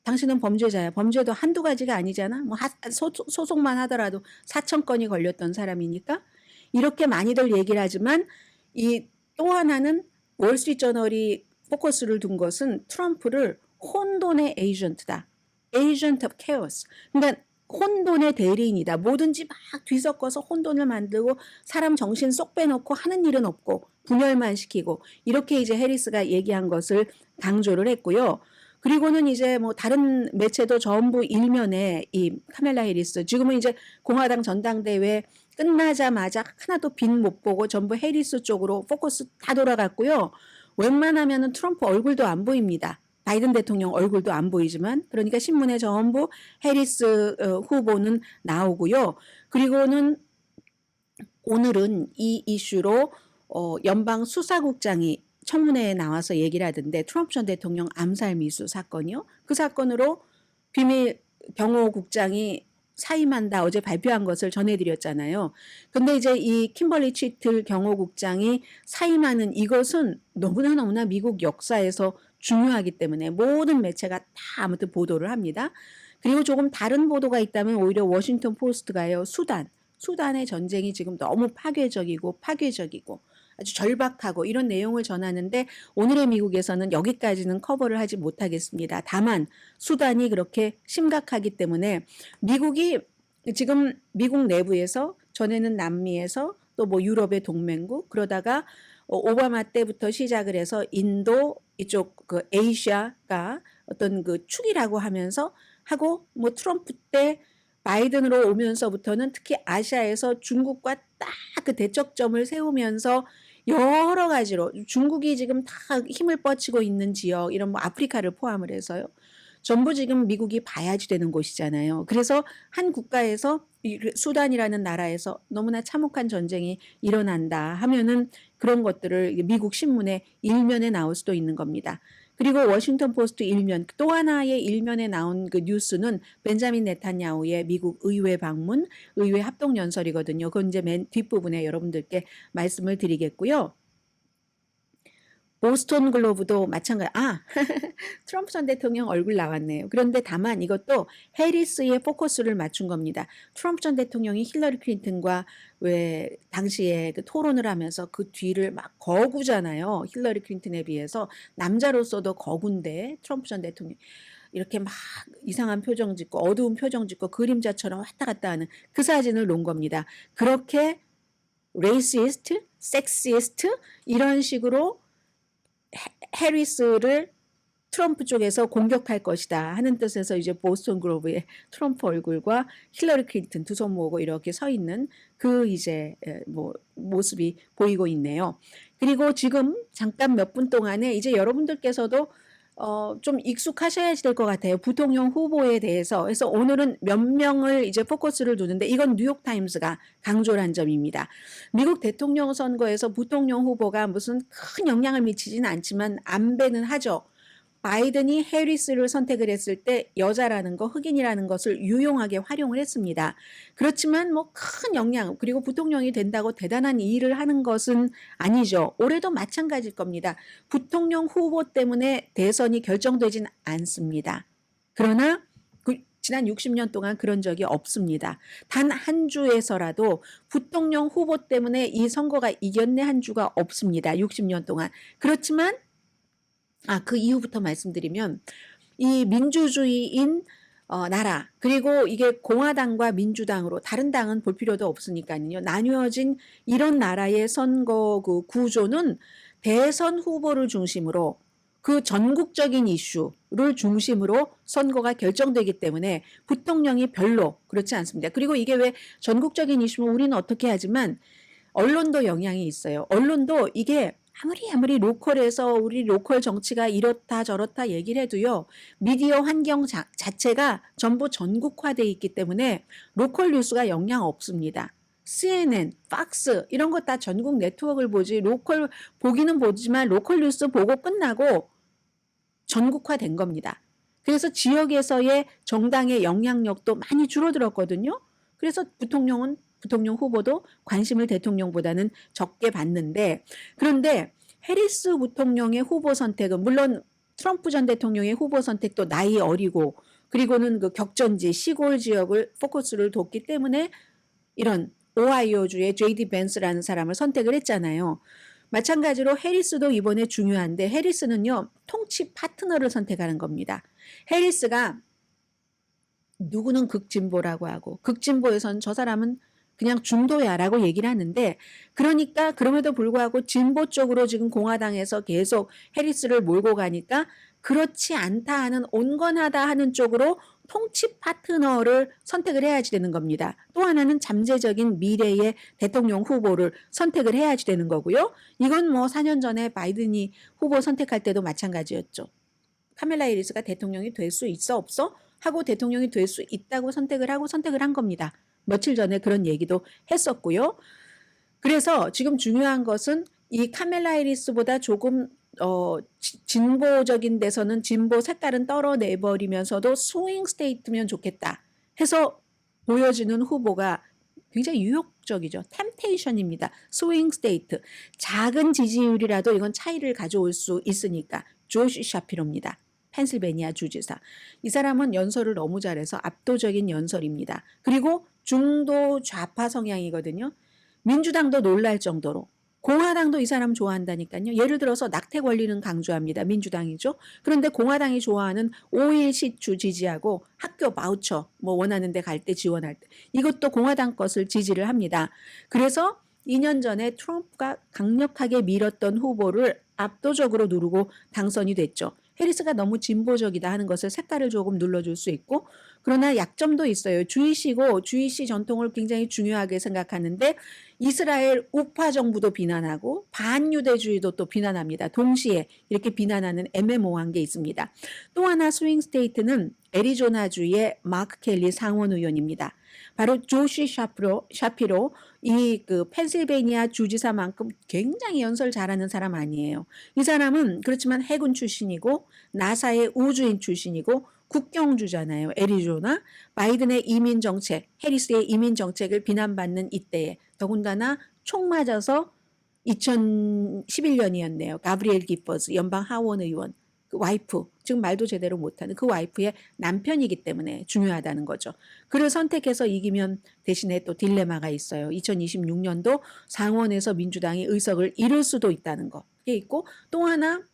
[SPEAKER 2] 당신은 범죄자야. 범죄도 한두 가지가 아니잖아. 뭐 소송만 하더라도 4,000건이 걸렸던 사람이니까 이렇게 많이들 얘기를 하지만 이 또 하나는 월스트리트 저널이 포커스를 둔 것은 트럼프를 혼돈의 에이전트다. 에이전트 오브 케오스. 그러니까 혼돈의 대리인이다. 뭐든지 막 뒤섞어서 혼돈을 만들고 사람 정신 쏙 빼놓고 하는 일은 없고 분열만 시키고 이렇게 이제 해리스가 얘기한 것을 강조를 했고요. 그리고는 이제 뭐 다른 매체도 전부 일면에 이 카멜라 해리스, 지금은 이제 공화당 전당대회 끝나자마자 하나도 빈 못 보고 전부 해리스 쪽으로 포커스 다 돌아갔고요. 웬만하면은 트럼프 얼굴도 안 보입니다. 바이든 대통령 얼굴도 안 보이지만, 그러니까 신문에 전부 해리스 후보는 나오고요. 그리고는 오늘은 이 이슈로 연방 수사국장이 청문회에 나와서 얘기를 하던데, 트럼프 전 대통령 암살 미수 사건이요. 그 사건으로 비밀 경호국장이 사임한다 어제 발표한 것을 전해드렸잖아요. 근데 이제 이 킴벌리 치틀 경호국장이 사임하는 이것은 너무나 미국 역사에서 중요하기 때문에 모든 매체가 다 아무튼 보도를 합니다. 그리고 조금 다른 보도가 있다면 오히려 워싱턴 포스트가요. 수단의 전쟁이 지금 너무 파괴적이고 아주 절박하고 이런 내용을 전하는데, 오늘의 미국에서는 여기까지는 커버를 하지 못하겠습니다. 다만 수단이 그렇게 심각하기 때문에 미국이 지금 미국 내부에서, 전에는 남미에서 또 뭐 유럽의 동맹국, 그러다가 오바마 때부터 시작을 해서 인도 이쪽 그 아시아가 어떤 그 축이라고 하면서 하고, 뭐 트럼프 때 바이든으로 오면서부터는 특히 아시아에서 중국과 딱 그 대척점을 세우면서 여러 가지로 중국이 지금 다 힘을 뻗치고 있는 지역, 이런 뭐 아프리카를 포함을 해서요. 전부 지금 미국이 봐야지 되는 곳이잖아요. 그래서 한 국가에서, 수단이라는 나라에서 너무나 참혹한 전쟁이 일어난다 하면은 그런 것들을 미국 신문의 일면에 나올 수도 있는 겁니다. 그리고 워싱턴 포스트 일면, 또 하나의 일면에 나온 그 뉴스는 벤자민 네탄야후의 미국 의회 방문, 의회 합동 연설이거든요. 그건 이제 맨 뒷부분에 여러분들께 말씀을 드리겠고요. 보스턴 글로브도 마찬가지. 트럼프 전 대통령 얼굴 나왔네요. 그런데 다만 이것도 해리스의 포커스를 맞춘 겁니다. 트럼프 전 대통령이 힐러리 클린턴과 왜 당시에 그 토론을 하면서 그 뒤를 막 거구잖아요. 힐러리 클린턴에 비해서 남자로서도 거군데, 트럼프 전 대통령 이렇게 막 이상한 표정 짓고 어두운 표정 짓고 그림자처럼 왔다 갔다 하는 그 사진을 놓은 겁니다. 그렇게 레이시스트, 섹시스트 이런 식으로 해리스를 트럼프 쪽에서 공격할 것이다 하는 뜻에서 이제 보스턴 글로브의 트럼프 얼굴과 힐러리 클린턴 두 손 모으고 이렇게 서 있는 그 이제 뭐 모습이 보이고 있네요. 그리고 지금 잠깐 몇 분 동안에 이제 여러분들께서도 좀 익숙하셔야 될 것 같아요. 부통령 후보에 대해서. 그래서 오늘은 몇 명을 이제 포커스를 두는데, 이건 뉴욕타임스가 강조를 한 점입니다. 미국 대통령 선거에서 부통령 후보가 무슨 큰 영향을 미치지는 않지만 안배는 하죠. 바이든이 해리스를 선택을 했을 때 여자라는 거, 흑인이라는 것을 유용하게 활용을 했습니다. 그렇지만 뭐 큰 영향, 그리고 부통령이 된다고 대단한 일을 하는 것은 아니죠. 올해도 마찬가지일 겁니다. 부통령 후보 때문에 대선이 결정되진 않습니다. 그러나 지난 60년 동안 그런 적이 없습니다. 단 한 주에서라도 부통령 후보 때문에 이 선거가 이겼네 한 주가 없습니다. 60년 동안. 그렇지만 그 이후부터 말씀드리면, 이 민주주의인 나라, 그리고 이게 공화당과 민주당으로, 다른 당은 볼 필요도 없으니까요. 나뉘어진 이런 나라의 선거 그 구조는 대선 후보를 중심으로, 그 전국적인 이슈를 중심으로 선거가 결정되기 때문에 부통령이 별로 그렇지 않습니다. 그리고 이게 왜 전국적인 이슈면 우리는 어떻게 하지만 언론도 영향이 있어요. 언론도 이게 아무리 로컬에서 우리 로컬 정치가 이렇다 저렇다 얘기를 해도요, 미디어 환경 자체가 전부 전국화되어 있기 때문에 로컬 뉴스가 영향 없습니다. CNN, 팍스 이런 거 다 전국 네트워크를 보지, 로컬 보기는 보지만 로컬 뉴스 보고 끝나고 전국화된 겁니다. 그래서 지역에서의 정당의 영향력도 많이 줄어들었거든요. 그래서 부통령 후보도 관심을 대통령보다는 적게 받는데, 그런데 해리스 부통령의 후보 선택은, 물론 트럼프 전 대통령의 후보 선택도 나이 어리고, 그리고는 그 격전지 시골 지역을 포커스를 뒀기 때문에 이런 오하이오주의 J.D. 벤스라는 사람을 선택을 했잖아요. 마찬가지로 해리스도 이번에 중요한데, 해리스는요, 통치 파트너를 선택하는 겁니다. 해리스가 누구는 극진보라고 하고, 극진보에선 저 사람은 그냥 중도야라고 얘기를 하는데, 그러니까 그럼에도 불구하고 진보 쪽으로 지금 공화당에서 계속 해리스를 몰고 가니까 그렇지 않다 하는 온건하다 하는 쪽으로 통치 파트너를 선택을 해야지 되는 겁니다. 또 하나는 잠재적인 미래의 대통령 후보를 선택을 해야지 되는 거고요. 이건 뭐 4년 전에 바이든이 후보 선택할 때도 마찬가지였죠. 카멜라 해리스가 대통령이 될 수 있어 없어? 하고 대통령이 될 수 있다고 선택을 하고 선택을 한 겁니다. 며칠 전에 그런 얘기도 했었고요. 그래서 지금 중요한 것은 이 카멜라 해리스보다 조금 진보적인 데서는 진보 색깔은 떨어내버리면서도 스윙 스테이트면 좋겠다 해서 보여지는 후보가 굉장히 유혹적이죠. 템테이션입니다. 스윙 스테이트. 작은 지지율이라도 이건 차이를 가져올 수 있으니까. 조시 샤피로입니다. 펜실베니아 주지사. 이 사람은 연설을 너무 잘해서 압도적인 연설입니다. 그리고 중도 좌파 성향이거든요. 민주당도 놀랄 정도로. 공화당도 이 사람 좋아한다니까요. 예를 들어서 낙태 권리는 강조합니다. 민주당이죠. 그런데 공화당이 좋아하는 5일 시추 지지하고 학교 바우처 뭐 원하는 데 갈 때 지원할 때 이것도 공화당 것을 지지를 합니다. 그래서 2년 전에 트럼프가 강력하게 밀었던 후보를 압도적으로 누르고 당선이 됐죠. 해리스가 너무 진보적이다 하는 것을 색깔을 조금 눌러줄 수 있고 그러나 약점도 있어요. 주이시고 주이시 전통을 굉장히 중요하게 생각하는데 이스라엘 우파 정부도 비난하고 반유대주의도 또 비난합니다. 동시에 이렇게 비난하는 애매모호한 게 있습니다. 또 하나 스윙 스테이트는 애리조나주의 마크 켈리 상원 의원입니다. 바로 조시 샤피로 이 펜실베니아 주지사만큼 굉장히 연설 잘하는 사람 아니에요. 이 사람은 그렇지만 해군 출신이고 나사의 우주인 출신이고 국경주잖아요. 애리조나. 바이든의 이민 정책, 해리스의 이민 정책을 비난받는 이때에 더군다나 총 맞아서 2011년이었네요. 가브리엘 기퍼즈 연방 하원 의원 그 와이프, 지금 말도 제대로 못하는 그 와이프의 남편이기 때문에 중요하다는 거죠. 그를 선택해서 이기면 대신에 또 딜레마가 있어요. 2026년도 상원에서 민주당이 의석을 잃을 수도 있다는 거. 그게 있고 또 하나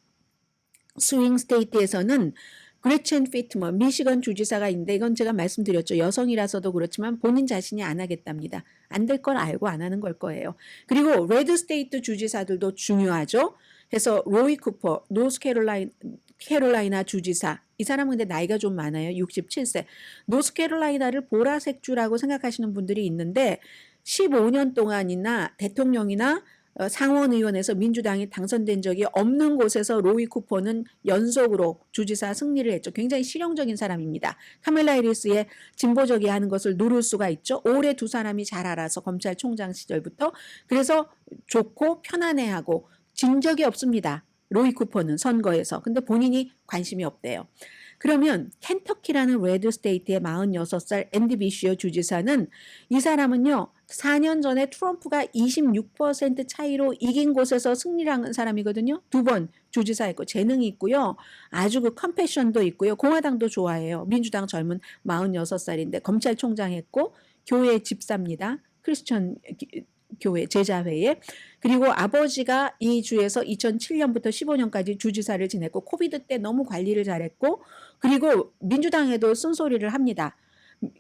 [SPEAKER 2] 스윙 스테이트에서는 그레첸 피트머 미시건 주지사가 있는데 이건 제가 말씀드렸죠. 여성이라서도 그렇지만 본인 자신이 안 하겠답니다. 안 될 걸 알고 안 하는 걸 거예요. 그리고 레드 스테이트 주지사들도 중요하죠. 해서 로이 쿠퍼 노스캐롤라이나 주지사 이 사람은 근데 나이가 좀 많아요. 67세. 노스캐롤라이나를 보라색 주라고 생각하시는 분들이 있는데 15년 동안이나 대통령이나 상원의원에서 민주당이 당선된 적이 없는 곳에서 로이 쿠퍼는 연속으로 주지사 승리를 했죠. 굉장히 실용적인 사람입니다. 카멜라 해리스의 진보적이 하는 것을 누를 수가 있죠. 올해 두 사람이 잘 알아서 검찰총장 시절부터 그래서 좋고 편안해하고 진 적이 없습니다. 로이 쿠퍼는 선거에서. 근데 본인이 관심이 없대요. 그러면 켄터키라는 레드 스테이트의 46살 앤디 비시어 주지사는 이 사람은요. 4년 전에 트럼프가 26% 차이로 이긴 곳에서 승리를 한 사람이거든요. 두 번 주지사였고 재능이 있고요. 아주 그 컴패션도 있고요. 공화당도 좋아해요. 민주당 젊은 46살인데 검찰총장 했고 교회 집사입니다. 크리스천 교회 제자회에 그리고 아버지가 이 주에서 2007년부터 15년까지 주지사를 지냈고 코비드 때 너무 관리를 잘했고 그리고 민주당에도 쓴소리를 합니다.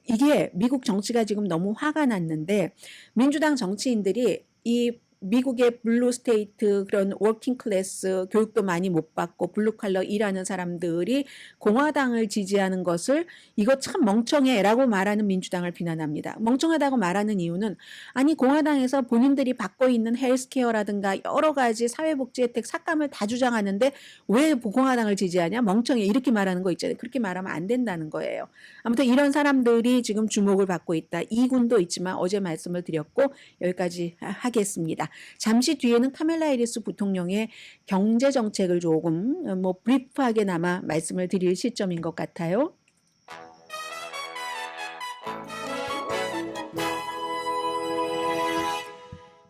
[SPEAKER 2] 이게 미국 정치가 지금 너무 화가 났는데 민주당 정치인들이 이 미국의 블루 스테이트 그런 워킹 클래스 교육도 많이 못 받고 블루 칼러 일하는 사람들이 공화당을 지지하는 것을 이거 참 멍청해라고 말하는 민주당을 비난합니다. 멍청하다고 말하는 이유는 아니 공화당에서 본인들이 받고 있는 헬스케어라든가 여러 가지 사회복지 혜택 삭감을 다 주장하는데 왜 공화당을 지지하냐 멍청해 이렇게 말하는 거 있잖아요. 그렇게 말하면 안 된다는 거예요. 아무튼 이런 사람들이 지금 주목을 받고 있다. 이군도 있지만 어제 말씀을 드렸고 여기까지 하겠습니다. 잠시 뒤에는 카멜라 해리스 부통령의 경제 정책을 조금 뭐 브리프하게나마 말씀을 드릴 시점인 것 같아요.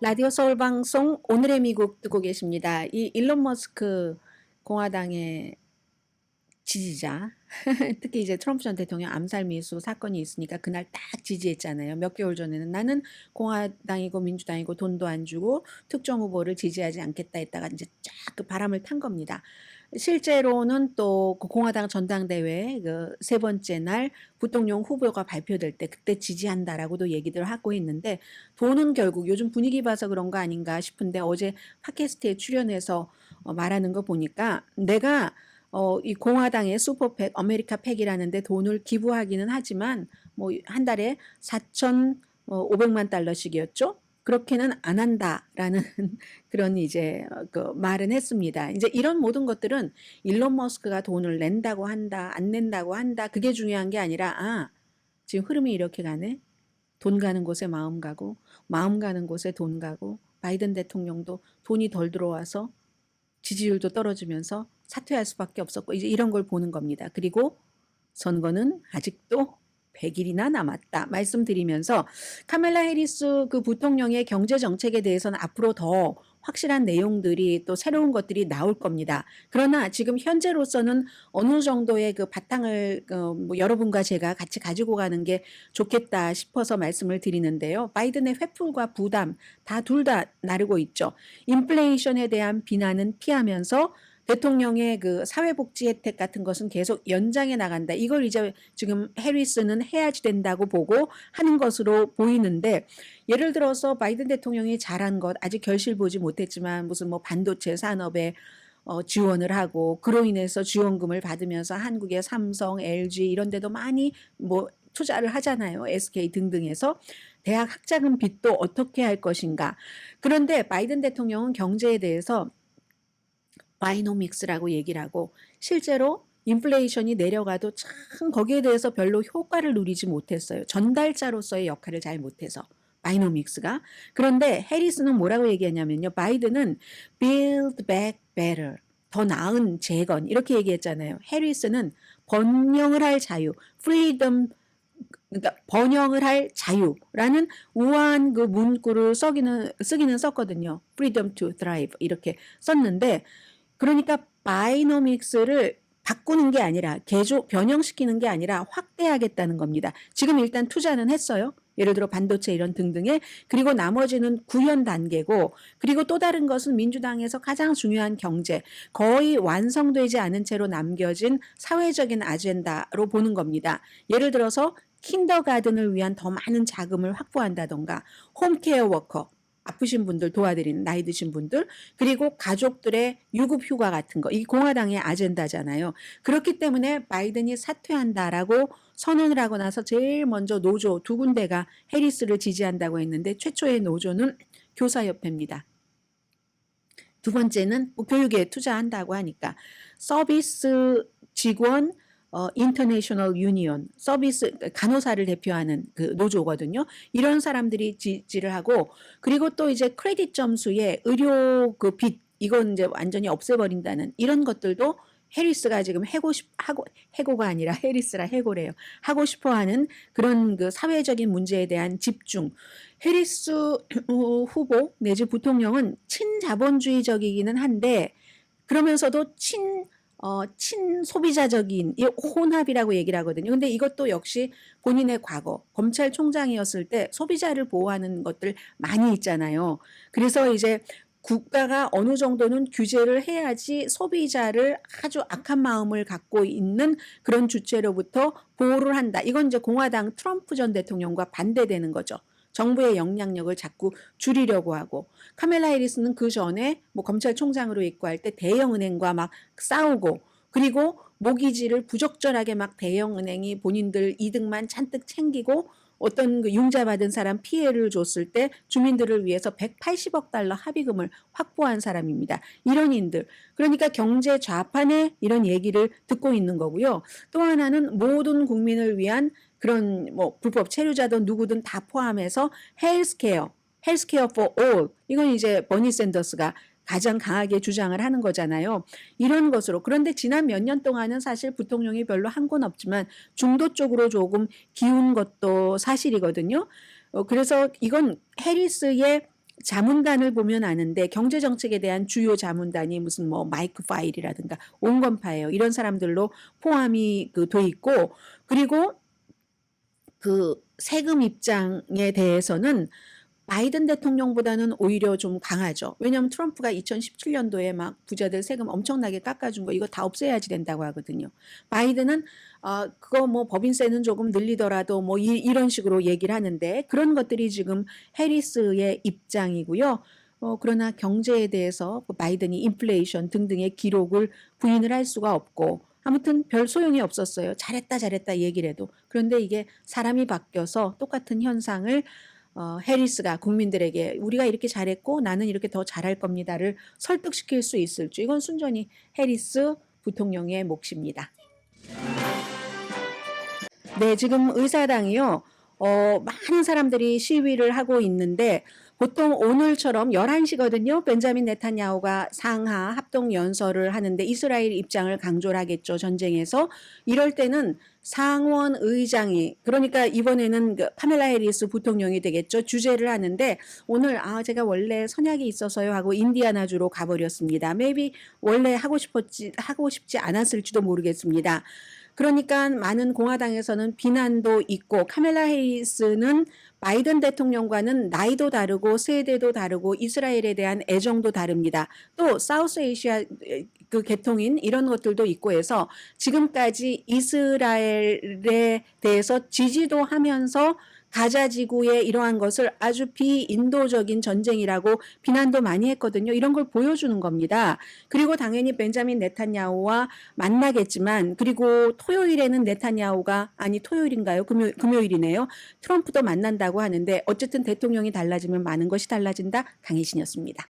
[SPEAKER 2] 라디오 서울 방송 오늘의 미국 듣고 계십니다. 이 일론 머스크 공화당의 지지자 특히 이제 트럼프 전 대통령 암살 미수 사건이 있으니까 그날 딱 지지했잖아요. 몇 개월 전에는 나는 공화당이고 민주당이고 돈도 안 주고 특정 후보를 지지하지 않겠다 했다가 이제 쫙 그 바람을 탄 겁니다. 실제로는 또 그 공화당 전당대회 그 세 번째 날 부통령 후보가 발표될 때 그때 지지한다라고도 얘기들 하고 있는데 돈은 결국 요즘 분위기 봐서 그런 거 아닌가 싶은데 어제 팟캐스트에 출연해서 말하는 거 보니까 내가 이 공화당의 슈퍼팩, 아메리카 팩이라는데 돈을 기부하기는 하지만 뭐 한 달에 4,500만 달러씩이었죠. 그렇게는 안 한다라는 그런 이제 그 말은 했습니다. 이제 이런 모든 것들은 일론 머스크가 돈을 낸다고 한다, 안 낸다고 한다. 그게 중요한 게 아니라 지금 흐름이 이렇게 가네. 돈 가는 곳에 마음 가고 마음 가는 곳에 돈 가고 바이든 대통령도 돈이 덜 들어와서 지지율도 떨어지면서 사퇴할 수밖에 없었고 이제 이런 걸 보는 겁니다. 그리고 선거는 아직도 100일이나 남았다 말씀드리면서 카멜라 해리스 그 부통령의 경제 정책에 대해서는 앞으로 더 확실한 내용들이 또 새로운 것들이 나올 겁니다. 그러나 지금 현재로서는 어느 정도의 그 바탕을 뭐 여러분과 제가 같이 가지고 가는 게 좋겠다 싶어서 말씀을 드리는데요. 바이든의 회풀과 부담 둘 다 나르고 있죠. 인플레이션에 대한 비난은 피하면서 대통령의 그 사회복지 혜택 같은 것은 계속 연장해 나간다. 이걸 이제 지금 해리스는 해야지 된다고 보고 하는 것으로 보이는데 예를 들어서 바이든 대통령이 잘한 것 아직 결실 보지 못했지만 무슨 뭐 반도체 산업에 지원을 하고 그로 인해서 지원금을 받으면서 한국의 삼성, LG 이런 데도 많이 뭐 투자를 하잖아요. SK 등등에서 대학 학자금 빚도 어떻게 할 것인가. 그런데 바이든 대통령은 경제에 대해서 바이노믹스라고 얘기를 하고 실제로 인플레이션이 내려가도 참 거기에 대해서 별로 효과를 누리지 못했어요. 전달자로서의 역할을 잘 못해서 바이노믹스가. 그런데 해리스는 뭐라고 얘기하냐면요. 바이든은 build back better. 더 나은 재건 이렇게 얘기했잖아요. 해리스는 번영을 할 자유, freedom 그러니까 번영을 할 자유라는 우아한 그 문구를 쓰기는 썼거든요. freedom to thrive 이렇게 썼는데 그러니까 바이노믹스를 바꾸는 게 아니라 변형시키는 게 아니라 확대하겠다는 겁니다. 지금 일단 투자는 했어요. 예를 들어 반도체 이런 등등에 그리고 나머지는 구현 단계고 그리고 또 다른 것은 민주당에서 가장 중요한 경제 거의 완성되지 않은 채로 남겨진 사회적인 아젠다로 보는 겁니다. 예를 들어서 킨더가든을 위한 더 많은 자금을 확보한다던가 홈케어 워커 아프신 분들 도와드리는 나이 드신 분들 그리고 가족들의 유급 휴가 같은 거 이 공화당의 아젠다잖아요. 그렇기 때문에 바이든이 사퇴한다라고 선언을 하고 나서 제일 먼저 노조 두 군데가 해리스를 지지한다고 했는데 최초의 노조는 교사협회입니다. 두 번째는 뭐 교육에 투자한다고 하니까 서비스 직원 인터내셔널 유니온 서비스 간호사를 대표하는 그 노조거든요. 이런 사람들이 지지를 하고 그리고 또 이제 크레딧 점수에 의료 그 빚 이건 이제 완전히 없애버린다는 이런 것들도 해리스가 지금 해고가 아니라 해리스라 해고래요. 하고 싶어하는 그런 그 사회적인 문제에 대한 집중. 해리스 후보 내지 부통령은 친자본주의적이기는 한데 그러면서도 친소비자적인 혼합이라고 얘기를 하거든요. 근데 이것도 역시 본인의 과거 검찰총장이었을 때 소비자를 보호하는 것들 많이 있잖아요. 그래서 이제 국가가 어느 정도는 규제를 해야지 소비자를 아주 악한 마음을 갖고 있는 그런 주체로부터 보호를 한다. 이건 이제 공화당 트럼프 전 대통령과 반대되는 거죠. 정부의 영향력을 자꾸 줄이려고 하고 카멜라 해리스는 그 전에 뭐 검찰총장으로 있고 할 때 대형은행과 막 싸우고 그리고 모기지를 부적절하게 막 대형은행이 본인들 이득만 잔뜩 챙기고 어떤 그 융자받은 사람 피해를 줬을 때 주민들을 위해서 180억 달러 합의금을 확보한 사람입니다. 이런 인들. 그러니까 경제 좌판의 이런 얘기를 듣고 있는 거고요. 또 하나는 모든 국민을 위한 그런 뭐 불법 체류자든 누구든 다 포함해서 헬스케어 for all. 이건 이제 버니 샌더스가 가장 강하게 주장을 하는 거잖아요. 이런 것으로. 그런데 지난 몇 년 동안은 사실 부통령이 별로 한 건 없지만 중도 쪽으로 조금 기운 것도 사실이거든요. 그래서 이건 해리스의 자문단을 보면 아는데 경제정책에 대한 주요 자문단이 무슨 뭐 마이크 파일이라든가 온건파예요. 이런 사람들로 포함이 돼 있고 그리고 그 세금 입장에 대해서는 바이든 대통령보다는 오히려 좀 강하죠. 왜냐하면 트럼프가 2017년도에 막 부자들 세금 엄청나게 깎아준 거 이거 다 없애야지 된다고 하거든요. 바이든은 그거 뭐 법인세는 조금 늘리더라도 뭐 이런 식으로 얘기를 하는데 그런 것들이 지금 해리스의 입장이고요. 그러나 경제에 대해서 바이든이 인플레이션 등등의 기록을 부인을 할 수가 없고 아무튼 별 소용이 없었어요. 잘했다 잘했다 얘기를 해도. 그런데 이게 사람이 바뀌어서 똑같은 현상을 해리스가 국민들에게 우리가 이렇게 잘했고 나는 이렇게 더 잘할 겁니다를 설득시킬 수 있을지 이건 순전히 해리스 부통령의 몫입니다. 네, 지금 의사당이요. 많은 사람들이 시위를 하고 있는데 보통 오늘처럼 11시거든요. 벤자민 네탄야후가 상하 합동 연설을 하는데 이스라엘 입장을 강조를 하겠죠. 전쟁에서. 이럴 때는 상원 의장이 그러니까 이번에는 카멜라 해리스 부통령이 되겠죠. 주재를 하는데 오늘 제가 원래 선약이 있어서요 하고 인디아나주로 가버렸습니다. maybe 원래 하고 싶지 않았을지도 모르겠습니다. 그러니까 많은 공화당에서는 비난도 있고 카멜라 해리스는 바이든 대통령과는 나이도 다르고 세대도 다르고 이스라엘에 대한 애정도 다릅니다. 또 사우스 에이시아 그 계통인 이런 것들도 있고 해서 지금까지 이스라엘에 대해서 지지도 하면서 가자 지구의 이러한 것을 아주 비인도적인 전쟁이라고 비난도 많이 했거든요. 이런 걸 보여주는 겁니다. 그리고 당연히 벤자민 네탄야후와 만나겠지만 그리고 토요일에는 네탄야후가 토요일인가요? 금요일이네요. 트럼프도 만난다고 하는데 어쨌든 대통령이 달라지면 많은 것이 달라진다. 강혜신이었습니다.